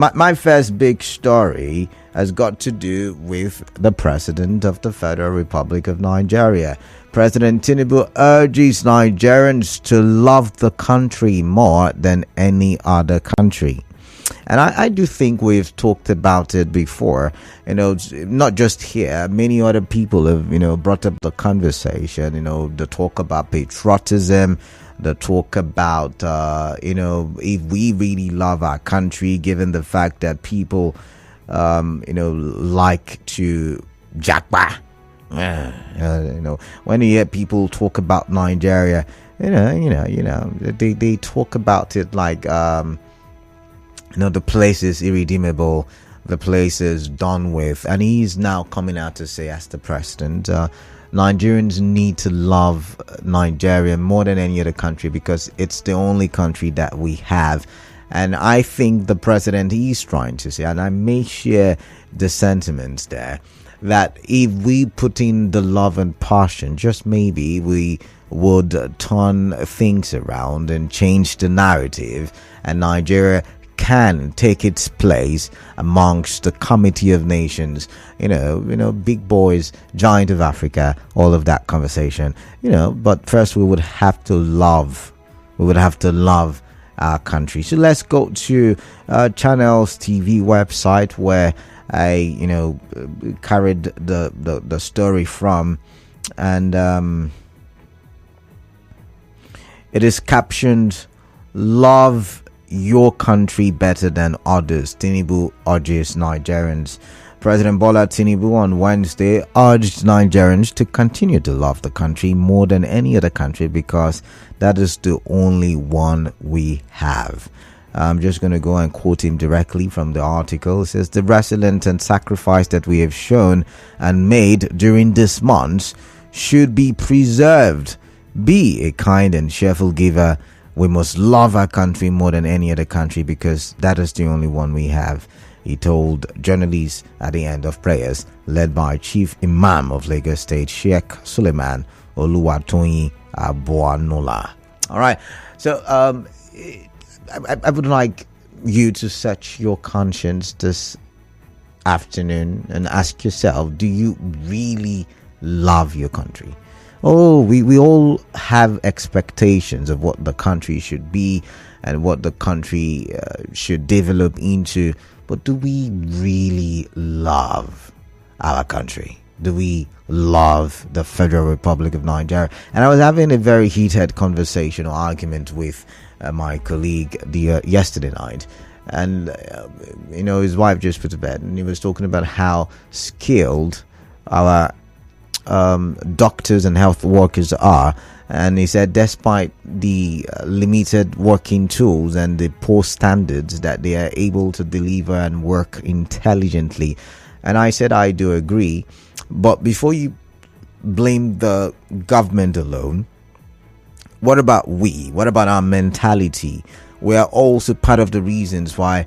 My first big story has got to do with the President of the Federal Republic of Nigeria. President Tinubu urges Nigerians to love the country more than any other country. And I do think we've talked about it before, not just here. Many other people have, brought up the conversation, the talk about patriotism, the talk about, if we really love our country, given the fact that people, like to jackpot. When you hear people talk about Nigeria, they talk about it like, the place is irredeemable, the place is done with. And he's now coming out to say, as the president, Nigerians need to love Nigeria more than any other country because it's the only country that we have. And I think the president is trying to say, and I may share the sentiments there, that if we put in the love and passion, just maybe we would turn things around and change the narrative, and Nigeria can take its place amongst the Committee of Nations, big boys, giant of Africa, all of that conversation, but first we would have to love our country. So let's go to Channels TV website where I carried the story from, and it is captioned "Love Your Country Better Than Others. Tinubu urges Nigerians." President Bola Tinubu on Wednesday urged Nigerians to continue to love the country more than any other country because that is the only one we have. I'm just going to go and quote him directly from the article. It says, "The resilience and sacrifice that we have shown and made during this month should be preserved. Be a kind and cheerful giver. We must love our country more than any other country because that is the only one we have," he told journalists at the end of prayers led by Chief Imam of Lagos State, Sheikh Suleiman Oluwatoyin Aboanola. All right. So I would like you to search your conscience this afternoon and ask yourself, do you really love your country? Oh, we all have expectations of what the country should be and what the country should develop into. But do we really love our country? Do we love the Federal Republic of Nigeria? And I was having a very heated conversation or argument with my colleague yesterday night. And, his wife just put to bed. And he was talking about how skilled our doctors and health workers are, and he said despite the limited working tools and the poor standards that they are able to deliver and work intelligently. And I said I do agree, but before you blame the government alone, what about our mentality? We are also part of the reasons why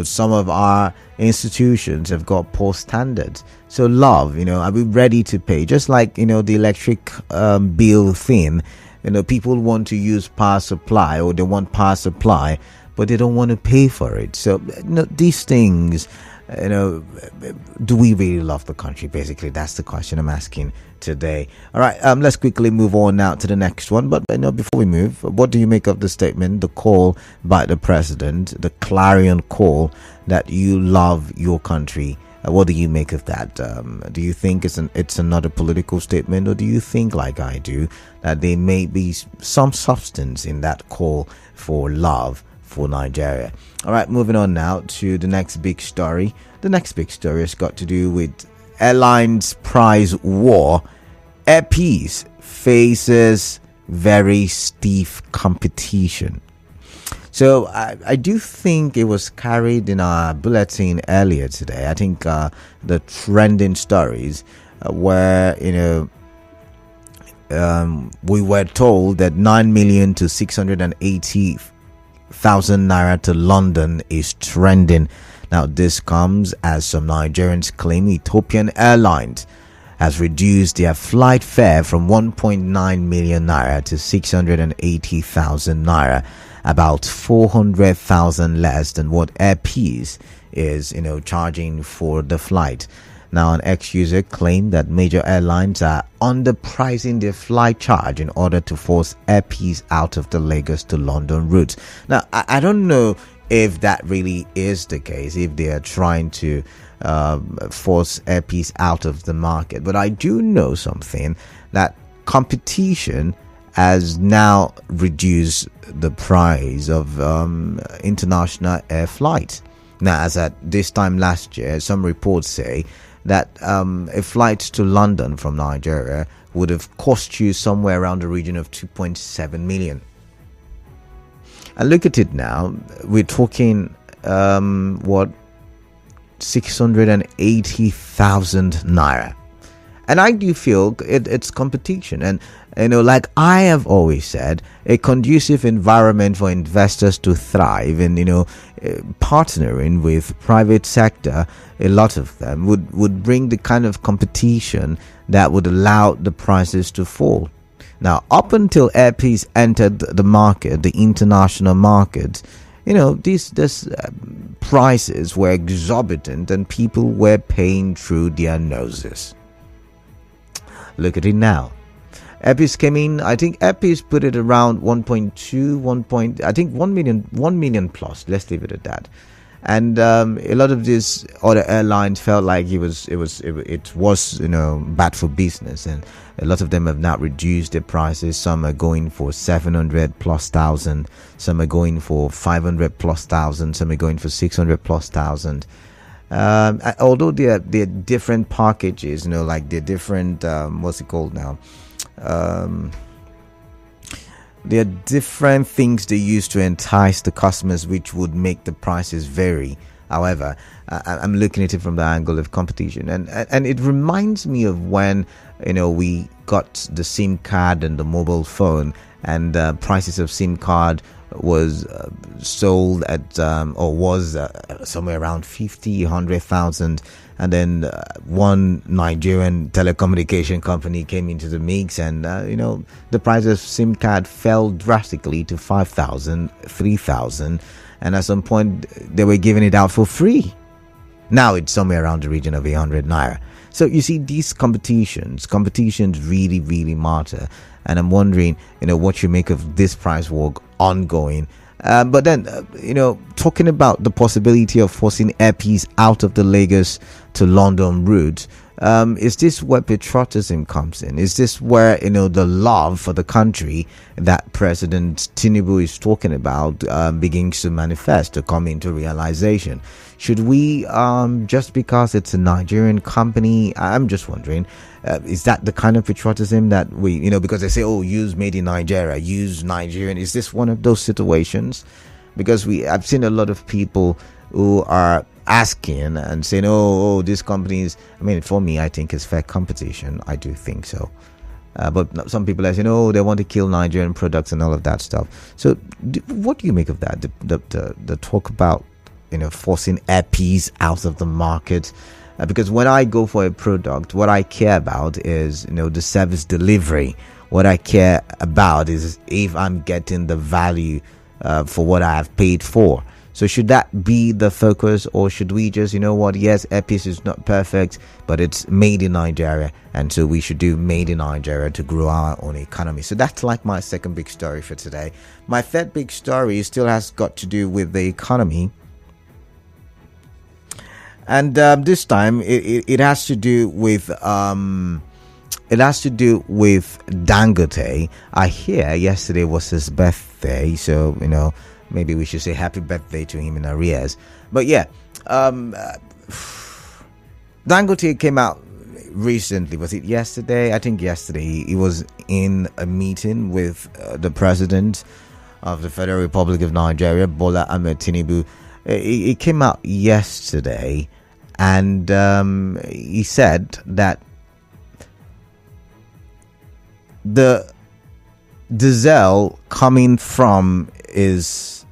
some of our institutions have got poor standards. So love, are we ready to pay? Just like the electric bill thing, people want to use power supply, or they want power supply, but they don't want to pay for it. So these things, do we really love the country? Basically, that's the question I'm asking today. All right, let's quickly move on now to the next one. But before we move, what do you make of the statement, the call by the president, the clarion call that you love your country? What do you make of that? Do you think it's another political statement, or do you think, like I do, that there may be some substance in that call for love for Nigeria? All right, moving on now to the next big story. The next big story has got to do with Airlines price war. Air Peace faces very stiff competition. So I do think it was carried in our bulletin earlier today. I think the trending stories where we were told that 9 million to 680,000 naira to London is trending. Now this comes as some Nigerians claim Ethiopian Airlines has reduced their flight fare from 1.9 million naira to 680,000 naira. about 400,000 less than what Air Peace is, charging for the flight. Now, an ex-user claimed that major airlines are underpricing their flight charge in order to force Air Peace out of the Lagos to London route. Now, I don't know if that really is the case, if they are trying to force Air Peace out of the market. But I do know something, that competition has now reduced the price of international air flights. Now, as at this time last year, some reports say that a flight to London from Nigeria would have cost you somewhere around the region of 2.7 million. And look at it now, we're talking 680,000 naira. And I do feel it's competition. And, like I have always said, a conducive environment for investors to thrive and, partnering with private sector, a lot of them would bring the kind of competition that would allow the prices to fall. Now, up until Air Peace entered the market, the international market, these prices were exorbitant and people were paying through their noses. Look at it now. Air Peace came in, I think Air Peace put it around 1 million plus. Let's leave it at that. And a lot of these other airlines felt like it was bad for business, and a lot of them have now reduced their prices. Some are going for 700 plus thousand, some are going for 500 plus thousand, some are going for 600 plus thousand. Although they're different packages, like they're different, what's it called now? There are different things they use to entice the customers, which would make the prices vary. However, I'm looking at it from the angle of competition, and it reminds me of when we got the SIM card and the mobile phone, and prices of SIM card was sold at somewhere around 100,000, and then one Nigerian telecommunication company came into the mix, and the price of SIM card fell drastically to 5,000, 3,000, and at some point they were giving it out for free. Now it's somewhere around the region of 100 naira. So you see, these competitions really, really matter. And I'm wondering, what you make of this price war ongoing. But then, talking about the possibility of forcing Air Peace out of the Lagos to London route, is this where patriotism comes in? Is this where, the love for the country that President Tinubu is talking about begins to manifest, to come into realization? Should we, just because it's a Nigerian company, I'm just wondering, is that the kind of patriotism that we, because they say, use made in Nigeria, use Nigerian. Is this one of those situations? Because I've seen a lot of people who are asking and saying, these companies, for me, I think it's fair competition. I do think so. But some people are saying, they want to kill Nigerian products and all of that stuff. So what do you make of that? The talk about, forcing Air Peace out of the market? Because when I go for a product, what I care about is, the service delivery. What I care about is if I'm getting the value for what I have paid for. So should that be the focus, or should we just, yes, Air Peace is not perfect, but it's made in Nigeria, and so we should do made in Nigeria to grow our own economy. So that's like my second big story for today. My third big story still has got to do with the economy. And this time it has to do with Dangote. I hear yesterday was his birthday, so maybe we should say happy birthday to him in arrears. But yeah, Dangote came out recently. Was it yesterday? I think yesterday. He was in a meeting with the president of the Federal Republic of Nigeria, Bola Ahmed Tinubu. He came out yesterday, and he said that the diesel coming from his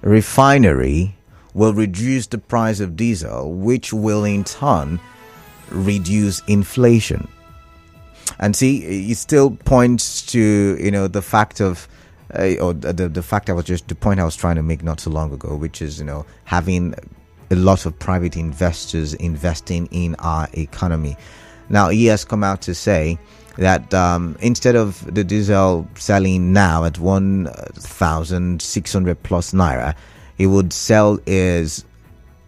refinery will reduce the price of diesel, which will in turn reduce inflation. And see, it still points to the fact of or the fact the point I was trying to make not so long ago, which is, having a lot of private investors investing in our economy. Now, he has come out to say that instead of the diesel selling now at 1,600 plus naira, he would sell his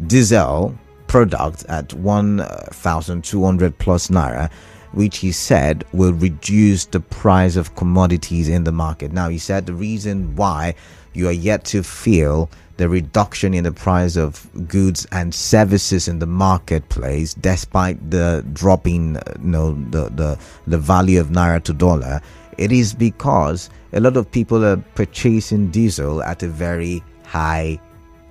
diesel product at 1,200 plus naira, which he said will reduce the price of commodities in the market. Now, he said the reason why you are yet to feel the reduction in the price of goods and services in the marketplace, despite the dropping, the value of naira to dollar, it is because a lot of people are purchasing diesel at a very high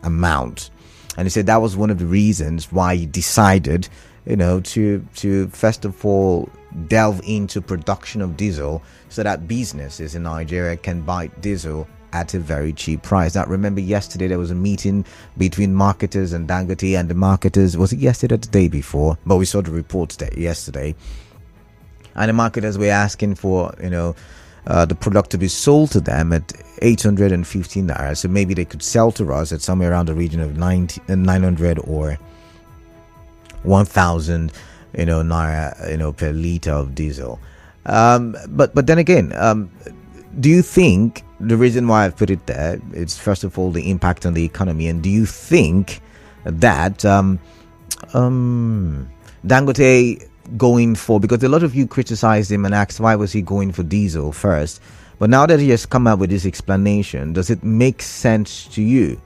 amount. And he said that was one of the reasons why he decided, to first of all delve into production of diesel so that businesses in Nigeria can buy diesel at a very cheap price. Now, remember yesterday there was a meeting between marketers and Dangote, and the marketers, was it yesterday or the day before? But we saw the reports that yesterday. And the marketers were asking for, the product to be sold to them at 850 naira. So maybe they could sell to us at somewhere around the region of 900 or 1,000, naira, per liter of diesel. But then again, do you think the reason why I've put it there is, first of all, the impact on the economy? And do you think that Dangote going for, because a lot of you criticized him and asked why was he going for diesel first, but now that he has come out with this explanation, does it make sense to you?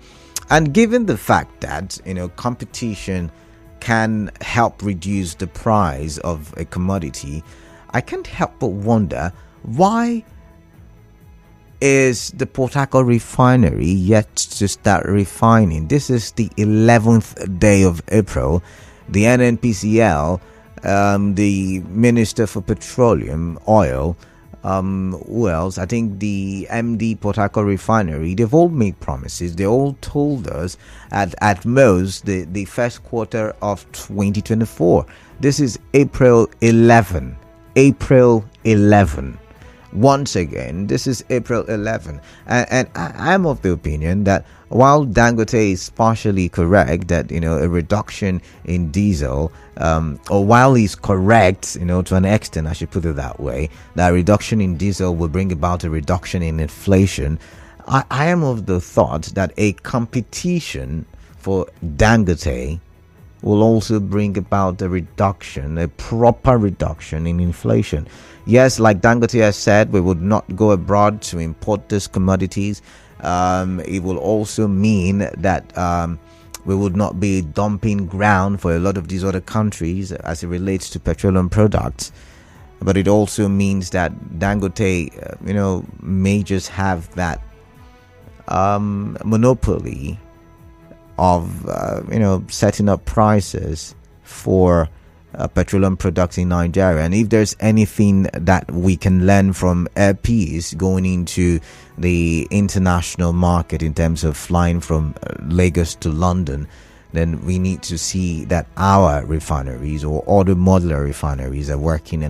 And given the fact that competition can help reduce the price of a commodity, I can't help but wonder, why is the Port Harcourt refinery yet to start refining? This is the 11th day of April. The NNPCL, the Minister for Petroleum, Oil, who else? I think the MD Port Harcourt refinery, they've all made promises. They all told us at most the first quarter of 2024. This is April 11. April 11. Once again, this is April 11, and I'm of the opinion that while Dangote is partially correct that a reduction in diesel, or while he's correct to an extent, I should put it that way, that reduction in diesel will bring about a reduction in inflation, I am of the thought that a competition for Dangote will also bring about a proper reduction in inflation. Yes, like Dangote has said, we would not go abroad to import these commodities. It will also mean that we would not be dumping ground for a lot of these other countries as it relates to petroleum products. But it also means that Dangote, may just have that monopoly of setting up prices for petroleum products in Nigeria. And if there's anything that we can learn from Air Peace going into the international market in terms of flying from Lagos to London, then we need to see that our refineries or other modular refineries are working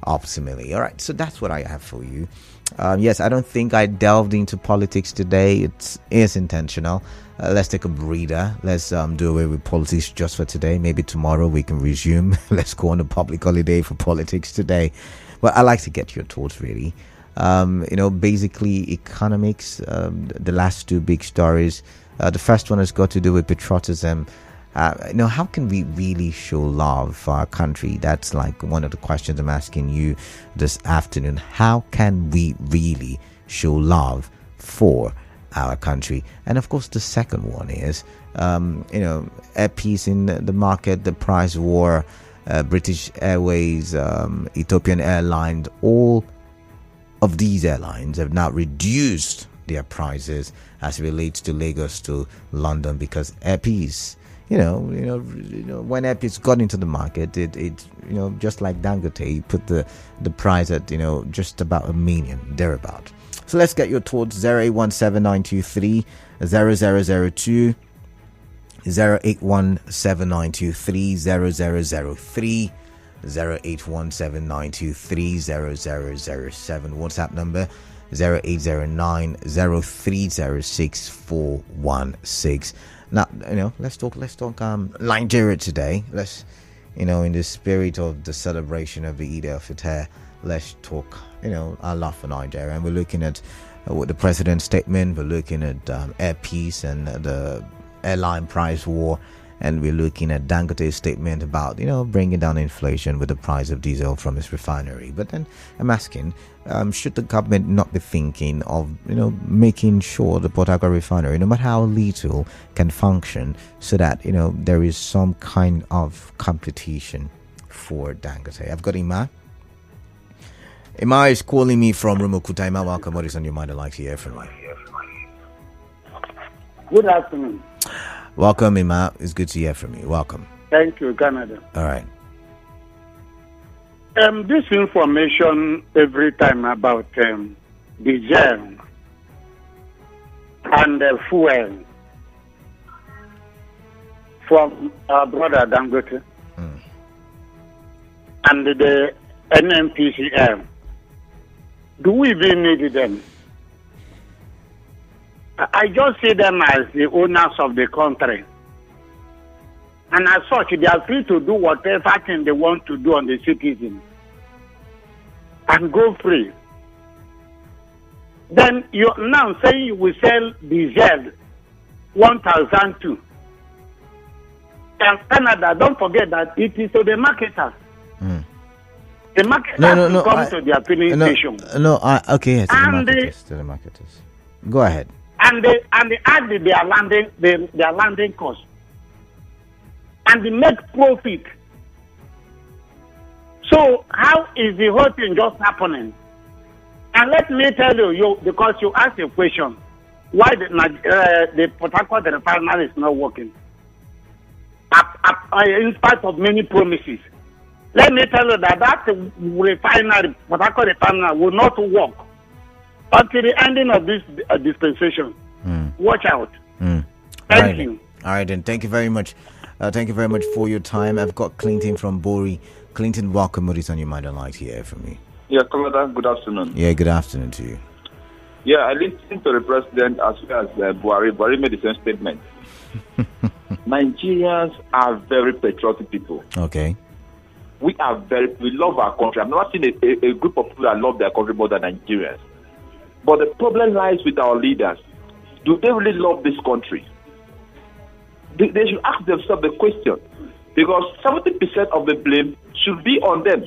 optimally. All right, so that's what I have for you. Yes, I don't think I delved into politics today. It is intentional. Let's take a breather. Let's do away with politics just for today. Maybe tomorrow we can resume. Let's go on a public holiday for politics today. Well, I like to get your thoughts, really. Basically economics, the last two big stories. The first one has got to do with patriotism. How can we really show love for our country? That's like one of the questions I'm asking you this afternoon. How can we really show love for our country? And of course, the second one is, Air Peace in the market, the price war, British Airways, Ethiopian Airlines, all of these airlines have now reduced their prices as it relates to Lagos to London, because Air Peace, when Air Peace got into the market, it just like Dangote, put the price at just about $1 million thereabout. So let's get your thoughts. 0817-923 0002, 0817-923 0003, 0817-923 0007. WhatsApp number 0809-0306-416. Now, let's talk Nigeria today. Let's, in the spirit of the celebration of the Eid al-Fitr, let's talk, a lot for Nigeria. And we're looking at with the president's statement, we're looking at air peace and the airline price war, and we're looking at Dangote's statement about, bringing down inflation with the price of diesel from its refinery. But then I'm asking, should the government not be thinking of, making sure the Port Harcourt refinery, no matter how little, can function so that, there is some kind of competition for Dangote? I've got Ima. Ima is calling me from Rumukuta. Ima, welcome. What is on your mind? I'd like to hear from you. Good afternoon. Welcome, Ima. It's good to hear from you. Welcome. Thank you, Canada. All right. This information every time about diesel and fuel from our brother Dangote and the NNPCL. Do we even need them? I just see them as the owners of the country. And as such, they are free to do whatever thing they want to do on the citizens. And go free. Then you're now saying you will sell diesel 1,002. And Canada, don't forget that it is to the marketers. The marketers come to their filling station. Okay, to the marketers. Go ahead. And they add their landing cost. And they make profit. So how is the whole thing just happening? And let me tell you, because you asked a question, why the Port Harcourt refinery is not working, in spite of many promises. Let me tell you that refinery, Port Harcourt refinery, will not work until the ending of this dispensation. Watch out. Thank you. All right, then. Thank you very much. Thank you very much for your time. I've got Clinton from Bori. Clinton, welcome. What is on your mind? I'd like to hear from you. Yeah, Canada, good afternoon. Yeah, good afternoon to you. Yeah, I listened to the president as well as Buhari. Buhari made the same statement. Nigerians are very patriotic people. Okay. We love our country. I've never seen a group of people that love their country more than Nigerians. But the problem lies with our leaders. Do they really love this country? They should ask themselves the question. Because 70% of the blame should be on them.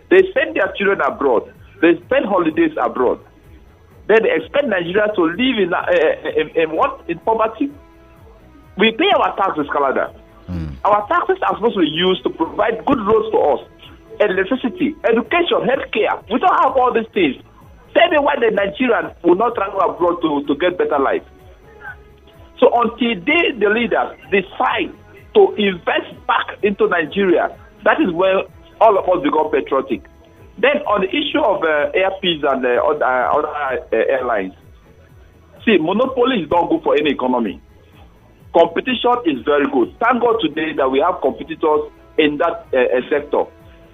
They send their children abroad. They spend holidays abroad. Then they expect Nigerians to live in poverty. We pay our taxes, Canada. Our taxes are supposed to be used to provide good roads for us, electricity, education, healthcare. We don't have all these things. Tell me why the Nigerians will not travel abroad to get better life. So until the leaders decide to invest back into Nigeria, that is where all of us become patriotic. Then on the issue of airpeace and other airlines, see, monopoly is not good for any economy. Competition is very good. Thank God today that we have competitors in that sector.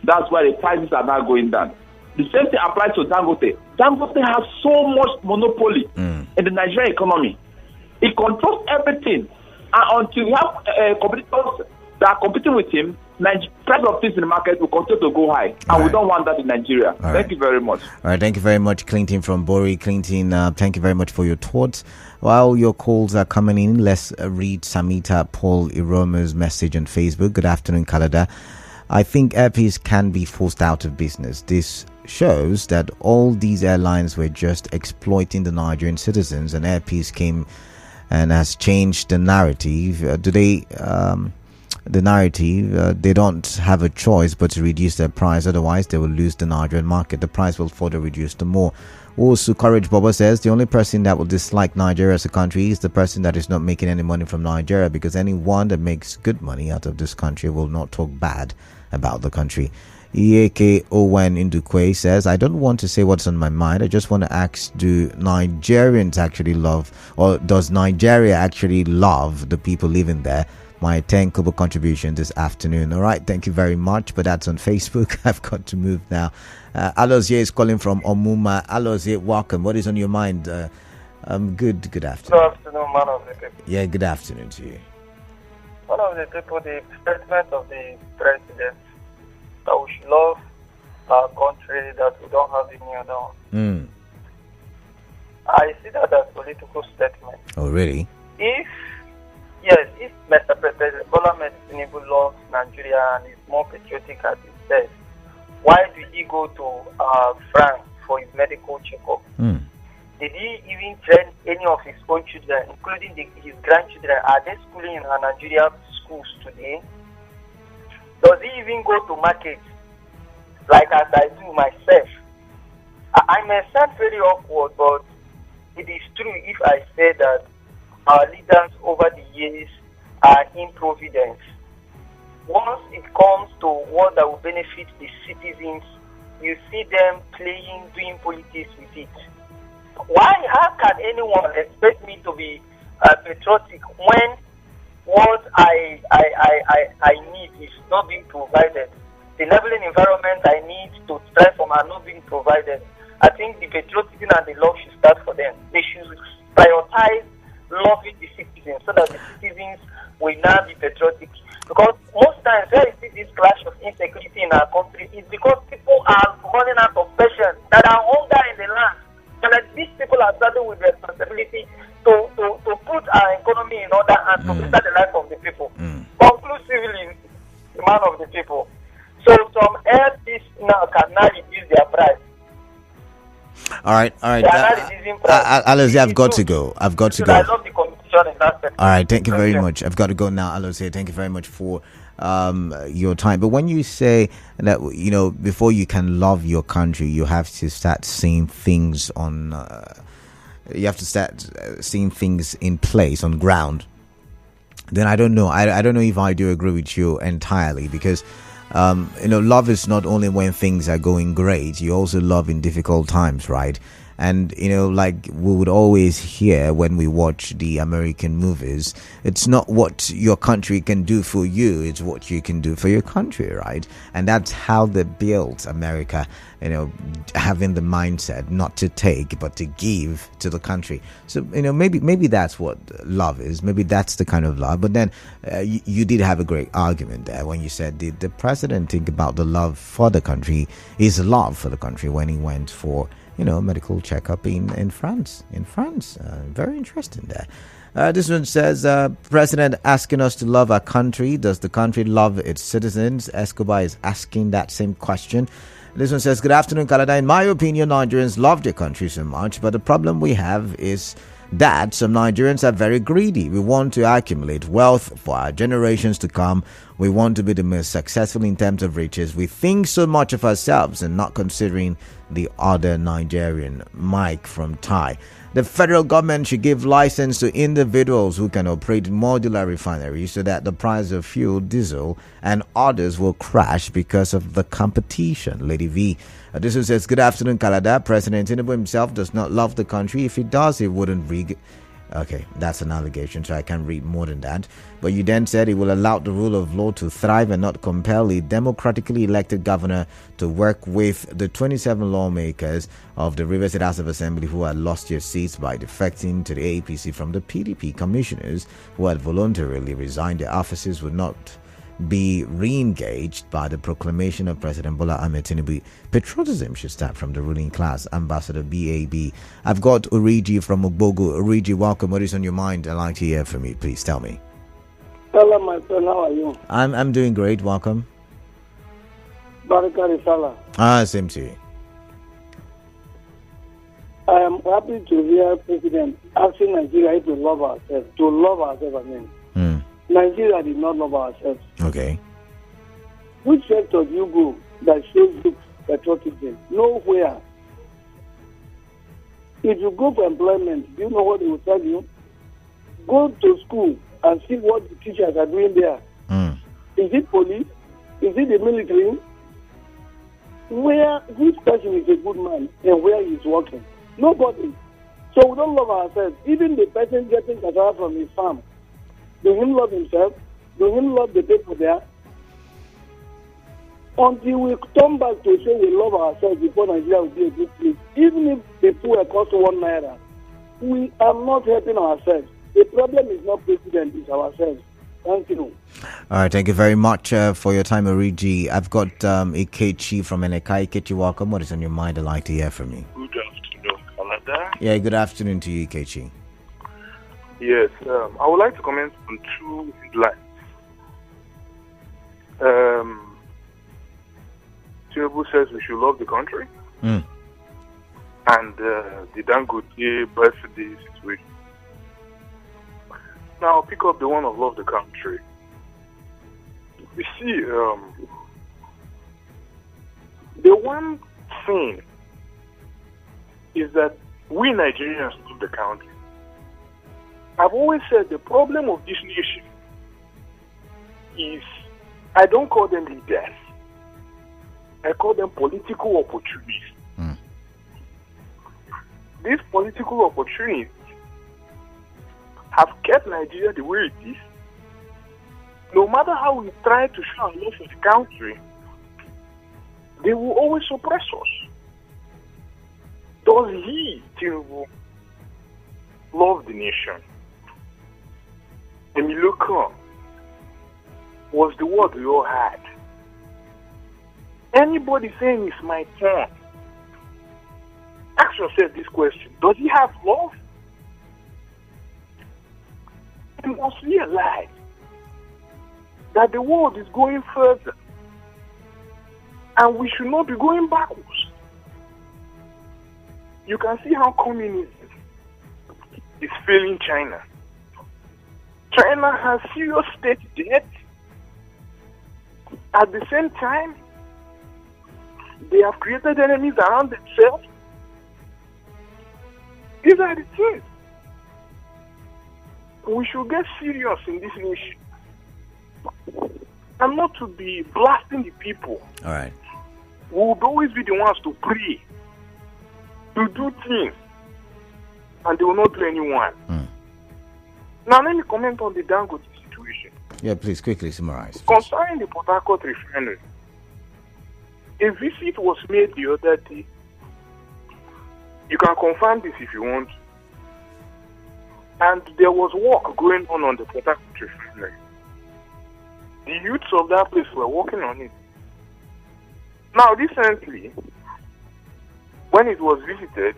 That's why the prices are now going down. The same thing applies to Dangote. Dangote has so much monopoly in the Nigerian economy. It controls everything. And until you have competitors that are competing with him, price of things in the market will continue to go high. And we don't want that in Nigeria. Thank you very much. All right, thank you very much, Clinton from Bori. Clinton, thank you very much for your thoughts. While your calls are coming in, let's read Samita Paul Iroma's message on Facebook. Good afternoon, Canada. I think airpeace can be forced out of business. This shows that all these airlines were just exploiting the Nigerian citizens, and airpeace came and has changed the narrative. They don't have a choice but to reduce their price, otherwise they will lose the Nigerian market. The price will further reduce the more. Also, Courage Boba says the only person that will dislike Nigeria as a country is the person that is not making any money from Nigeria, because anyone that makes good money out of this country will not talk bad about the country. Iyeke Owen Indukwe says, I don't want to say what's on my mind. I just want to ask, do Nigerians actually love, or does Nigeria actually love the people living there? my 10 kobo contribution this afternoon. All right, thank you very much. But that's on Facebook. I've got to move now. Alozie is calling from Omuma. Alozie, welcome. What is on your mind? Good afternoon. Good afternoon, man of the people. Yeah, good afternoon to you. One of the people, the statement of the president that we should love our country, that we don't have any other one. I see that as political statement. Oh, really? If Mr. President Bola Tinubu loves Nigeria and is more patriotic as he says, why did he go to France for his medical checkup? Did he even train any of his own children, including his grandchildren? Are they schooling in our Nigerian schools today? Does he even go to market like as I do myself? I may sound very awkward, but it is true if I say that our leaders over the years are improvident. Once it comes to what that will benefit the citizens, you see them doing politics with it. How can anyone expect me to be patriotic when what I need is not being provided? The enabling environment I need to strive for are not being provided. I think the patriotism and the love should start for them. They should prioritize loving the citizens so that the citizens will now be patriotic. Because most times where you see this clash of insecurity in our country is because people are running out of patience, that are hunger in the land. And that these people are starting with responsibility to put our economy in order and to better the life of the people. Conclusively, the man of the people. So some airlines now can now reduce their price. All right. Alozie, I've got to go. I love the competition in that sector. All right, thank you very much. I've got to go now, Alozie. Thank you very much for your time. But when you say that, before you can love your country, you have to start seeing things seeing things in place on ground. Then I don't know. I don't know if I do agree with you entirely, because love is not only when things are going great. You also love in difficult times, right? And, like we would always hear when we watch the American movies, it's not what your country can do for you, it's what you can do for your country, right? And that's how they built America, having the mindset not to take, but to give to the country. So, maybe that's what love is. Maybe that's the kind of love. But then you did have a great argument there when you said, did the president think about the love for the country, his love for the country, when he went for medical checkup in France. Very interesting there. This one says, President asking us to love our country. Does the country love its citizens? Escobar is asking that same question. This one says, good afternoon, Canada. In my opinion, Nigerians love their country so much, but the problem we have is that some Nigerians are very greedy. We want to accumulate wealth for our generations to come. We want to be the most successful in terms of riches. We think so much of ourselves and not considering the other Nigerian. Mike from Thai. The federal government should give license to individuals who can operate modular refineries so that the price of fuel, diesel, and others will crash because of the competition. Lady V. This one says, good afternoon, Canada. President Tinubu himself does not love the country. If he does, he wouldn't Okay, that's an allegation, so I can't read more than that. But you then said he will allow the rule of law to thrive and not compel a democratically elected governor to work with the 27 lawmakers of the Rivers State House of Assembly who had lost their seats by defecting to the APC from the PDP. Commissioners who had voluntarily resigned their offices would not be re-engaged by the proclamation of President Bola Ahmed Tinubu. Patriotism should start from the ruling class. Ambassador BAB. I've got Origi from Ogbogu. Origi, welcome. What is on your mind? I'd like to hear from you. Please tell me. Hello, my friend. How are you? I'm doing great. Welcome. Baraka Risala. Same to you. I am happy to hear President asking Nigeria to love ourselves. Nigeria did not love ourselves. Okay. Which sector do you go that shows you patriotism? Nowhere. If you go for employment, do you know what they will tell you? Go to school and see what the teachers are doing there. Is it police? Is it the military? Which person is a good man and where he is working? Nobody. So we don't love ourselves. Even the person getting cassava from his farm, does he love himself? Do we love the people there? Until we turn back to say we love ourselves before Nigeria will be a good place, even if the fuel costs 1 naira, we are not helping ourselves. The problem is not president, it's ourselves. Thank you. All right, thank you very much for your time, Origi. I've got Ikechi from Eneka. Ikechi, welcome. What is on your mind? I'd like to hear from you. Good afternoon, Canada. Yeah, good afternoon to you, Ikechi. Yes, I would like to comment on 2 headlines. Tinubu says we should love the country, and the Dangote birthday situation. Now, I'll pick up the one of love the country. You see, the one thing is that we Nigerians love the country. I've always said the problem of this nation is, I don't call them leaders. I call them political opportunists. These political opportunists have kept Nigeria the way it is. No matter how we try to show our love for the country, they will always suppress us. Does he, Tinubu, love the nation? Emiluka was the word we all had. Anybody saying it's my turn, ask yourself this question: does he have love? You must realize that the world is going further, and we should not be going backwards. You can see how communism is failing China. China has serious state debt. At the same time, they have created enemies around themselves. These are the things. We should get serious in this nation. And not to be blasting the people. All right. We would always be the ones to pray, to do things, and they will not do anyone. Now, let me comment on the Dangote situation. Yeah, please, quickly summarize. Concerning the Port Harcourt refinery, a visit was made the other day. You can confirm this if you want. And there was work going on the Port Harcourt refinery. The youths of that place were working on it. Now, recently, when it was visited,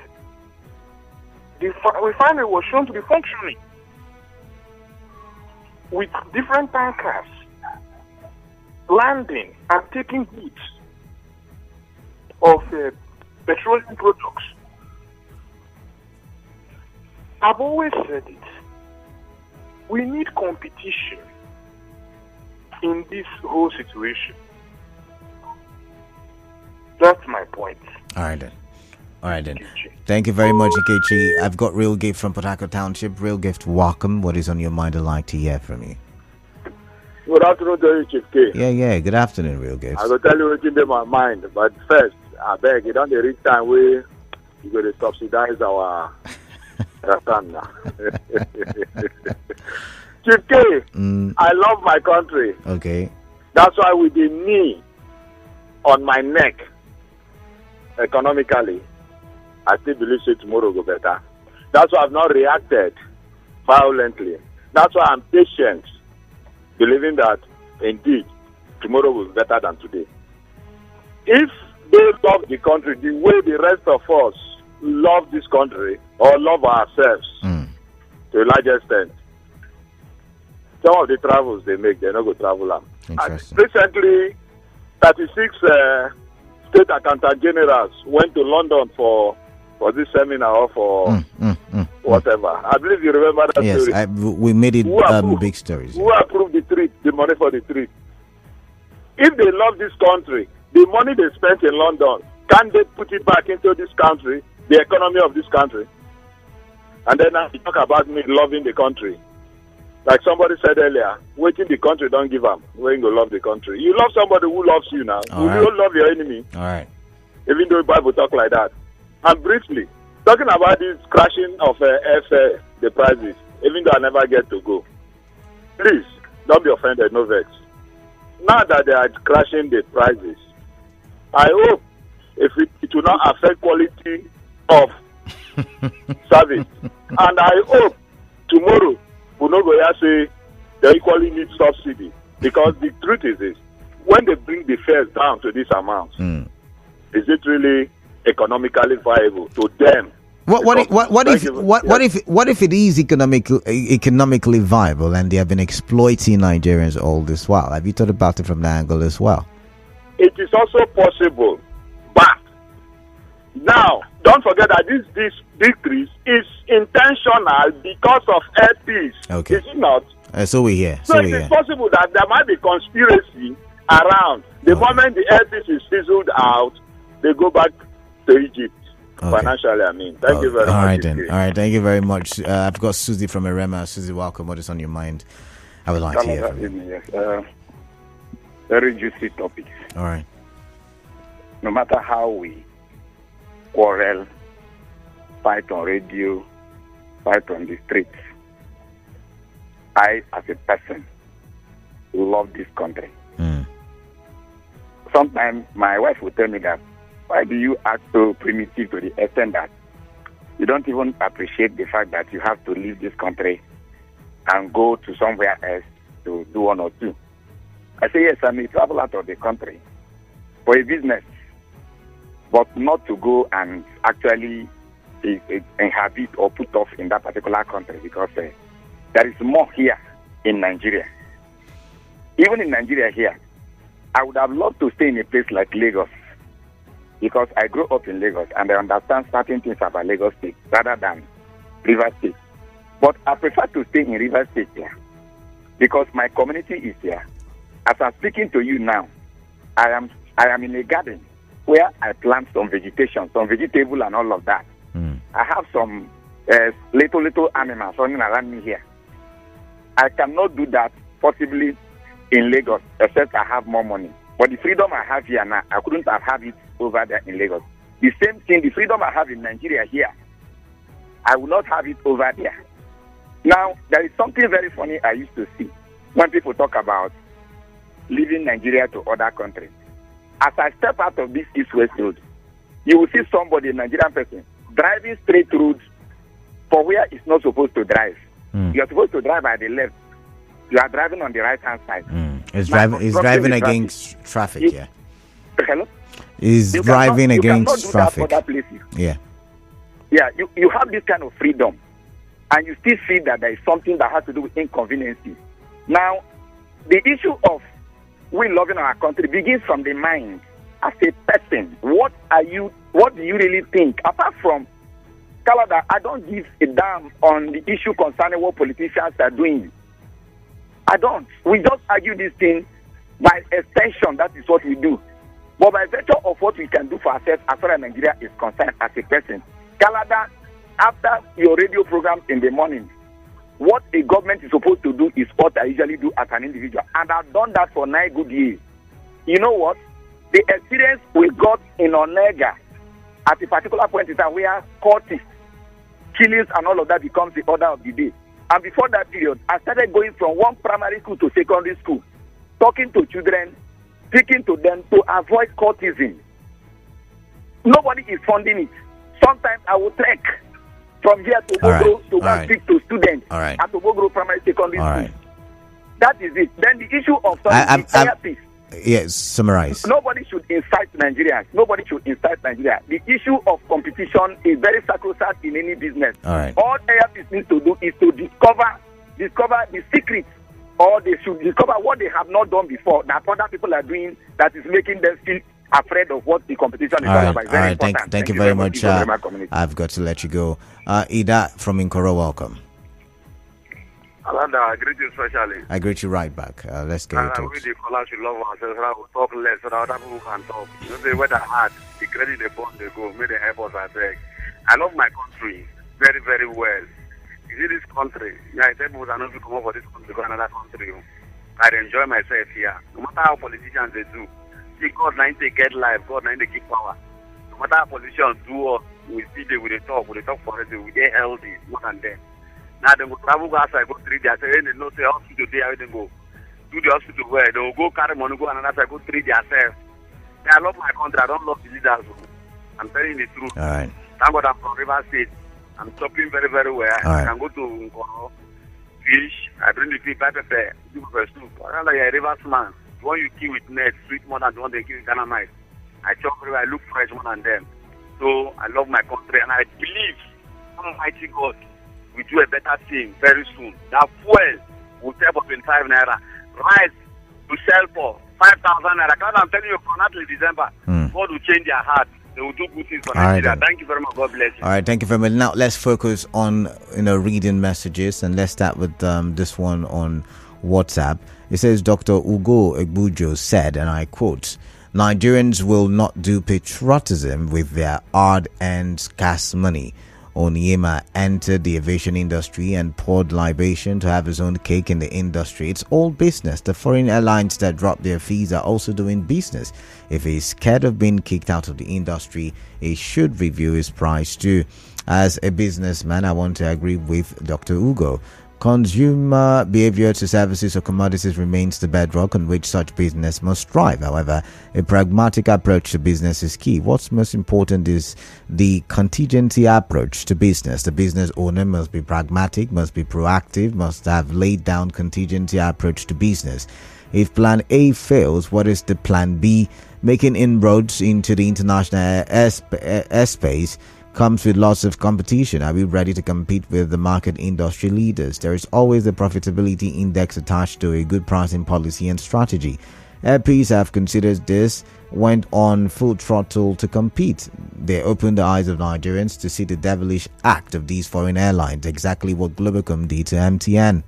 the refinery was shown to be functioning with different tankers landing and taking goods of petroleum products. I've always said it. We need competition in this whole situation. That's my point. All right then. Thank you very much, Ikechi. I've got Real Gift from Port Harcourt Township. Real Gift, welcome. What is on your mind? I'd like to hear from you. Good afternoon to you, Chief K. Yeah. Good afternoon, Real Gift. I will tell you what's in my mind, but first, I beg you don't reach time where you go to subsidize our ratan now. Chief K, I love my country. Okay. That's why with the knee on my neck, economically, I still believe that tomorrow will go better. That's why I've not reacted violently. That's why I'm patient, believing that indeed tomorrow will be better than today. If they love the country the way the rest of us love this country or love ourselves to a large extent, some of the travels they make, they're not going to travel them. Recently, 36 state accountant generals went to London for this seminar or for whatever. I believe you remember that story. Yes, we made it big stories. Who approved the trip, the money for the trip? If they love this country, the money they spent in London, can they put it back into this country, the economy of this country? And then now you talk about me loving the country. Like somebody said earlier, waiting the country don't give up. When you love the country, you love somebody who loves you now. You don't love your enemy. All right. Even though the Bible talk like that. And briefly, talking about this crashing of airfare, the prices, even though I never get to go. Please, don't be offended, no vex. Now that they are crashing the prices, I hope if it will not affect quality of service. And I hope tomorrow we not go here say they equally need subsidy. Because the truth is this, when they bring the fares down to this amount, is it really economically viable to them? What if it is economically viable and they have been exploiting Nigerians all this while? Have you thought about it from that angle as well? It is also possible, but now don't forget that this decrease is intentional because of airpeace. Okay. Is it not? So we hear. So it is possible that there might be conspiracy around. The moment the airpeace is fizzled out, they go back to Egypt. Okay. Financially, I mean. Thank you very much. All right, then. All right, thank you very much. I've got Susie from Erema. Susie, welcome. What is on your mind? I would like to hear from you. Yes. Very juicy topic. All right. No matter how we quarrel, fight on radio, fight on the streets, I, as a person, love this country. Sometimes my wife will tell me that, why do you act so primitive to the extent that you don't even appreciate the fact that you have to leave this country and go to somewhere else to do one or two? I say, yes, I may travel out of the country for a business, but not to go and actually inhabit or put off in that particular country, because there is more here in Nigeria. Even in Nigeria here, I would have loved to stay in a place like Lagos, because I grew up in Lagos and I understand certain things about Lagos State rather than River State. But I prefer to stay in River State here because my community is here. As I'm speaking to you now, I am in a garden where I plant some vegetation, some vegetable and all of that. I have some little animals running around me here. I cannot do that possibly in Lagos except I have more money. But the freedom I have here now, I couldn't have it over there in Lagos. The same thing, the freedom I have in Nigeria here, I will not have it over there. Now, there is something very funny I used to see when people talk about leaving Nigeria to other countries. As I step out of this east-west road, you will see somebody, a Nigerian person, driving straight road for where it's not supposed to drive. You are supposed to drive by the left. You are driving on the right-hand side. It's driving against traffic, yeah. Hello? Is driving against traffic. Yeah. Yeah, you have this kind of freedom, and you still feel that there is something that has to do with inconveniences. Now, the issue of we loving our country begins from the mind. As a person, what do you really think? Apart from Canada, I don't give a damn on the issue concerning what politicians are doing. I don't. We just argue this thing by extension. That is what we do. But by virtue of what we can do for ourselves as far as Nigeria is concerned as a person, Canada, after your radio program in the morning, what a government is supposed to do is what I usually do as an individual. And I've done that for 9 good years. You know what? The experience we got in Onega at a particular point in time where cultists, killings and all of that becomes the order of the day. And before that period, I started going from one primary school to secondary school, talking to children, speaking to them to avoid cultism. Nobody is funding it. Sometimes I will trek from here to Bogoro to go and speak to students at Bogoro Primary Secondary School. That is it. Then the issue of airpeace. Yes, summarize. Nobody should incite Nigerians. Nobody should incite Nigeria. The issue of competition is very sacrosanct in any business. All airpeace needs to do is to discover the secrets, or they should discover what they have not done before that other people are doing that is making them feel afraid of what the competition is all about. All right, thank you very much. I've got to let you go. Ida from Inkoro, welcome. Alanda, I greet you especially. I greet you right back. Let's get it. We the callers should love ourselves. We talk less so that other people can talk. You know, the weather hard, the credit they bond, they go. May they help us, I beg. I love my country very, very well. You see this country, I tell people I don't come over for this country to go another country. I enjoy myself here. No matter how politicians they do. See, God, now they get life. God, now they keep power. No matter how politicians do us, we see them, we talk for it, we get healthy, more than them. Now they go travel go outside, go 3 days. Say, they know say hospital today, how they go. do the hospital where they will go carry money, go another side, go treat themselves. Yeah, I love my country. I don't love the leaders. I'm telling you the truth. All right. Thank God I'm from River State. I'm shopping very, very well. All I right. can go to Nkoro, fish. I bring the fish, pepper, do pepper soup. I'm like a river man. The one you kill with net, sweet more than the one they kill with dynamite. I chop river, I look fresh more than them. So I love my country and I believe Almighty God will do a better thing very soon. That fuel will sell for 25 naira. Rice will sell for 5,000 naira. Because I'm telling you, from now till December, God will change their heart. They will do good things for Nigeria. Thank you very much. God bless you. All right, thank you very much. Now let's focus on reading messages, and let's start with this one on WhatsApp. It says Dr. Ugo Egbujo said, and I quote, "Nigerians will not do patriotism with their hard-earned scarce money." Onyema entered the aviation industry and poured libation to have his own cake in the industry. It's all business. The foreign airlines that drop their fees are also doing business. If he's scared of being kicked out of the industry, he should review his price too. As a businessman, I want to agree with Dr. Ugo. Consumer behavior to services or commodities remains the bedrock on which such business must thrive. However, a pragmatic approach to business is key. What's most important is the contingency approach to business. The business owner must be pragmatic, must be proactive, must have laid down contingency approach to business. If plan A fails, what is the plan B? Making inroads into the international airspace comes with lots of competition. Are we ready to compete with the market industry leaders? There is always a profitability index attached to a good pricing policy and strategy. Airpeace have considered this, went on full throttle to compete. They opened the eyes of Nigerians to see the devilish act of these foreign airlines, exactly what Globacom did to MTN.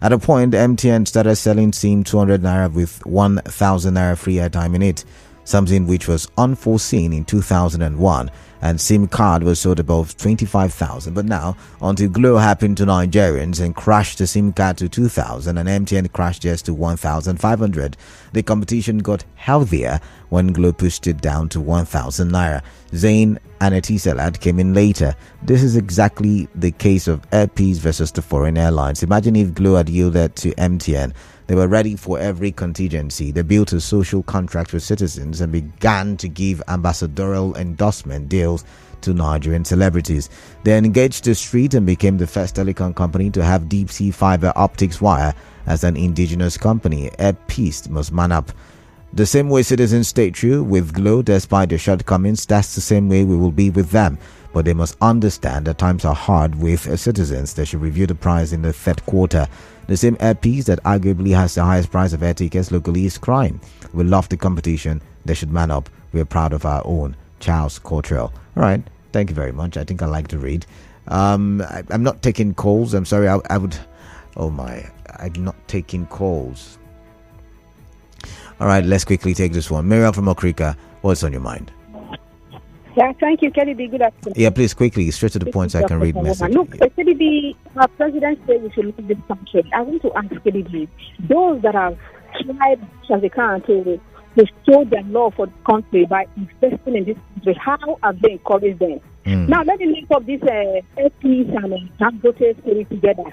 At a point, MTN started selling SIM 200 naira with 1,000 naira free airtime in it, something which was unforeseen in 2001, and SIM card was sold above 25,000. But now, until Glo happened to Nigerians and crashed the SIM card to 2,000 and MTN crashed theirs to 1,500, the competition got healthier when Glo pushed it down to 1,000 naira. Zain and Etisalat came in later. This is exactly the case of Airpeace versus the foreign airlines. Imagine if Glo had yielded to MTN. They were ready for every contingency. They built a social contract with citizens and began to give ambassadorial endorsement deals to Nigerian celebrities. They engaged the street and became the first telecom company to have deep sea fiber optics wire as an indigenous company. Airpeace must man up. The same way citizens stay true with Glo despite their shortcomings, that's the same way we will be with them. But they must understand that times are hard with citizens. They should review the price in the third quarter. The same Airpeace that arguably has the highest price of air tickets locally is crying. We love the competition. They should man up. We're proud of our own. Charles Cottrell. All right. Thank you very much. I think I like to read. I'm not taking calls. I'm sorry. I would. Oh my. I'm not taking calls. All right. Let's quickly take this one. Miriam from Okrika. What's on your mind? Yeah, thank you, Kelly B. Good afternoon. Yeah, please quickly, straight to the point so I can read messages. Look, Kelly B, our president said we should leave this country. I want to ask Kelly B, those that have tried as they can to show their love for the country by investing in this country, how have they encouraged them? Now, let me link up this Airpeace and Dangote story together.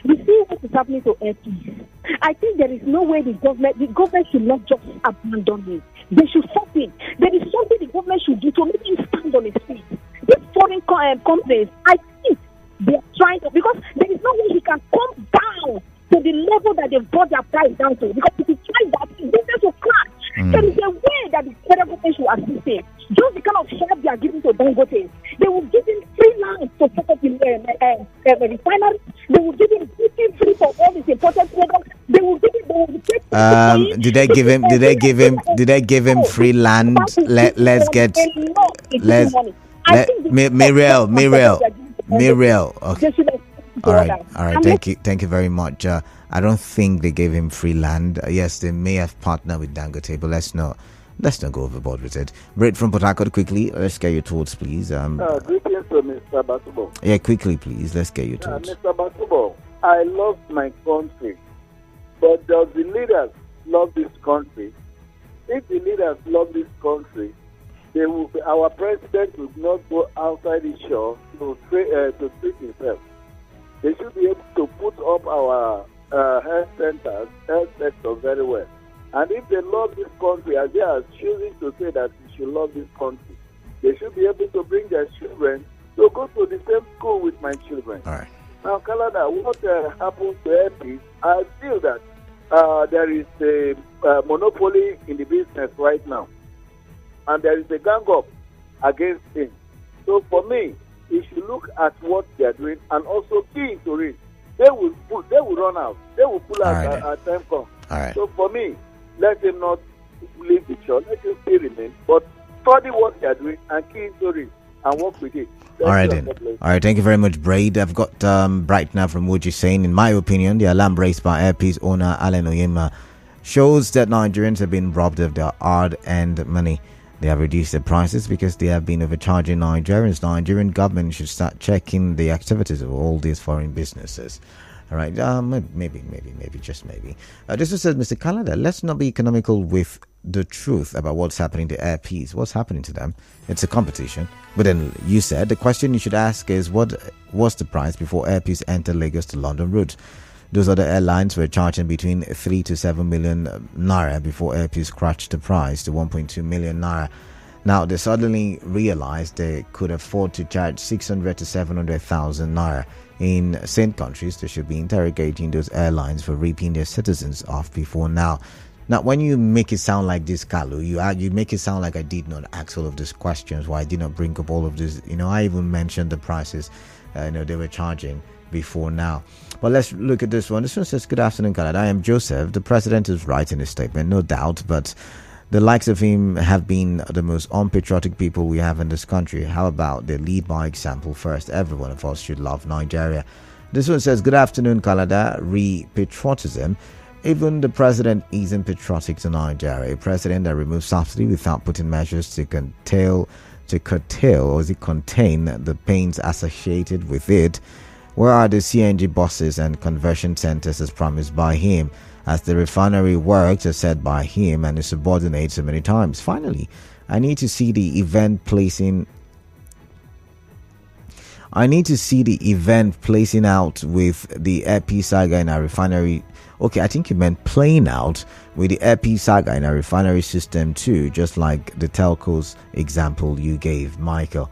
You see what is happening to Airpeace. I think there is no way the government should not just abandon it. They should stop it. There is something the government should do to make him stand on his feet. These foreign companies, I think they are trying to, because there is no way he can come down to the level that they've brought their price down to. Because if he tries that, his business will crash. There is a way that the federal government should assist him. Just the kind of help they are giving to Dangote. They will give him free land to set up in the refinery. They will give him free for all these important products. They will give him. Did they give him free land? Let's get. Muriel. Okay. All right. Thank you very much. I don't think they gave him free land. Yes, they may have partnered with Dangote, but let's not go overboard with it. Brett from Port Harcourt, quickly. Let's get your thoughts, please. Greetings to Mr. Basubo. Yeah, quickly, please. Let's get your thoughts. Mr. Basubo, I love my country, but does the leaders love this country? If the leaders love this country, our president would not go outside the shore to treat himself. They should be able to put up our health centers, health sector very well. And if they love this country, as they are choosing to say that they should love this country, they should be able to bring their children to go to the same school with my children. All right. Now, Canada, what happens to MPs? I feel that there is a monopoly in the business right now, and there is a gang up against him. So for me, he should look at what they are doing and also key into it. They will run out. They will pull out at time comes. All right. So for me, let him not leave the show. Let him still remain, but study what they are doing and key into it and work with it. All right, then. All right, thank you very much, Braid. I've got Bright now from what you're saying. In my opinion, the alarm raised by Airpeace owner Alan Oyema shows that Nigerians have been robbed of their hard-earned money. They have reduced their prices because they have been overcharging Nigerians. Nigerian government should start checking the activities of all these foreign businesses. All right, maybe, just maybe. This was said, Mr. Kalada, let's not be economical with the truth about what's happening to Airpeace. What's happening to them? It's a competition. But then you said the question you should ask is what was the price before Airpeace entered Lagos to London route? Those other airlines were charging between 3 to 7 million naira before Airpeace crashed the price to 1.2 million naira. Now they suddenly realized they could afford to charge 600 to 700,000 naira. In same countries, they should be interrogating those airlines for ripping their citizens off before now. Now, when you make it sound like this, Kalu, you make it sound like I did not ask all of these questions, why I did not bring up all of this. I even mentioned the prices, they were charging before now. But let's look at this one. This one says, good afternoon, Canada. I am Joseph. The president is right in his statement, no doubt, but the likes of him have been the most unpatriotic people we have in this country. How about they lead by example first? Every one of us should love Nigeria. This one says, good afternoon, Canada. Patriotism. Even the president isn't patriotic to Nigeria. A president that removes subsidy without putting measures to curtail or contain the pains associated with it. Where are the CNG buses and conversion centers as promised by him? As the refinery works as said by him and his subordinates so many times. Finally, I need to see the event placing out with the Airpeace saga in our refinery. Okay, I think you meant playing out with the Airpeace saga in our refinery system too, just like the telcos example you gave, Michael.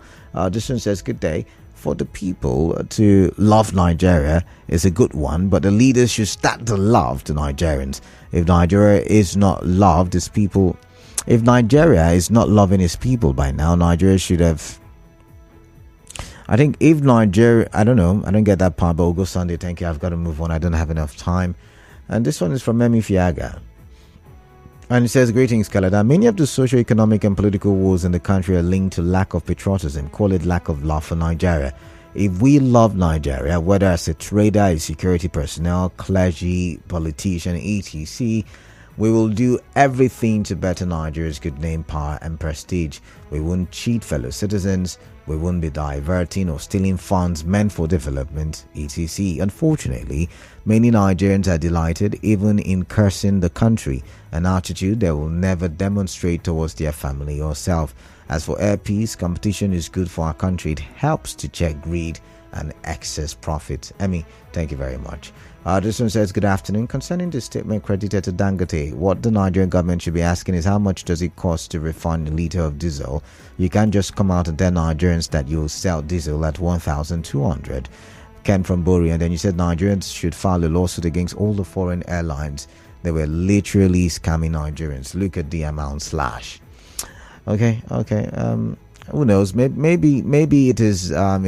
This one says, good day. For the people to love Nigeria is a good one, but the leaders should start to love the Nigerians. If Nigeria is not loved, if Nigeria is not loving its people by now, Nigeria should have. I think if Nigeria, I don't know, I don't get that part, but we'll go Sunday. Thank you. I've got to move on. I don't have enough time. And this one is from Memi Fiaga. And it says, greetings, Kalada. Many of the socio-economic and political wars in the country are linked to lack of patriotism. Call it lack of love for Nigeria. If we love Nigeria, whether as a trader, a security personnel, clergy, politician, etc., we will do everything to better Nigeria's good name, power, and prestige. We won't cheat fellow citizens. We won't be diverting or stealing funds meant for development, etc. Unfortunately, many Nigerians are delighted even in cursing the country, an attitude they will never demonstrate towards their family or self. As for Airpeace, competition is good for our country. It helps to check greed and excess profit. Emmy, thank you very much. This one says, good afternoon. Concerning the statement credited to Dangote, what the Nigerian government should be asking is how much does it cost to refine a litre of diesel? You can't just come out and tell Nigerians that you'll sell diesel at 1,200. Ken from Bori, and then you said Nigerians should file a lawsuit against all the foreign airlines. They were literally scamming Nigerians. Look at the amount slash. Okay. Who knows? Maybe it is a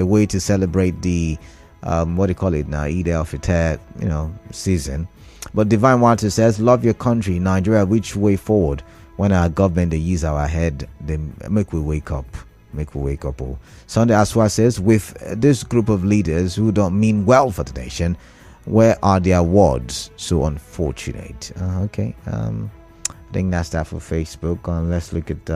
way to celebrate the what do you call it now? Eid al-Fitr, season. But Divine Water says, love your country, Nigeria, which way forward? When our government, they use our head, they make we wake up. Oh. Sunday Aswa says, with this group of leaders who don't mean well for the nation, where are their awards? So unfortunate. Okay. I think that's that for Facebook. Let's look at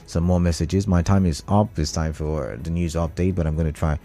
some more messages. My time is up. It's time for the news update, but I'm going to try.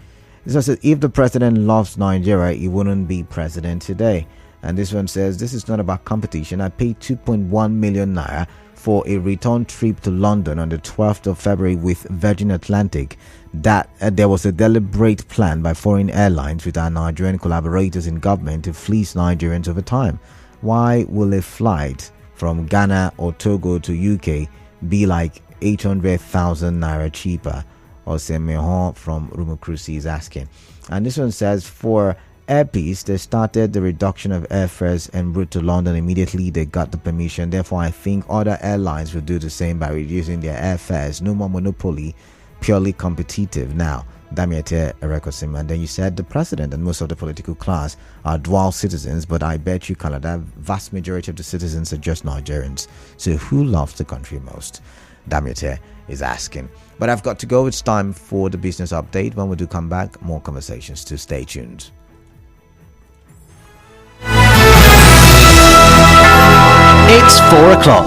This one says, if the president loves Nigeria, he wouldn't be president today. And this one says, this is not about competition. I paid 2.1 million naira for a return trip to London on the 12th of February with Virgin Atlantic, that there was a deliberate plan by foreign airlines with our Nigerian collaborators in government to fleece Nigerians over time. Why will a flight from Ghana or Togo to UK be like 800,000 naira cheaper? Osemeho from Rumukrusi is asking. And this one says, for Air Peace, they started the reduction of airfares en route to London immediately they got the permission. Therefore, I think other airlines will do the same by reducing their airfares. No more monopoly, purely competitive now. Damiete Erekosim. And then you said the president and most of the political class are dual citizens, but I bet you, Canada, vast majority of the citizens are just Nigerians. So who loves the country most? Damiete is asking. But I've got to go. It's time for the business update. When we do come back, more conversations. To stay tuned. It's 4 o'clock.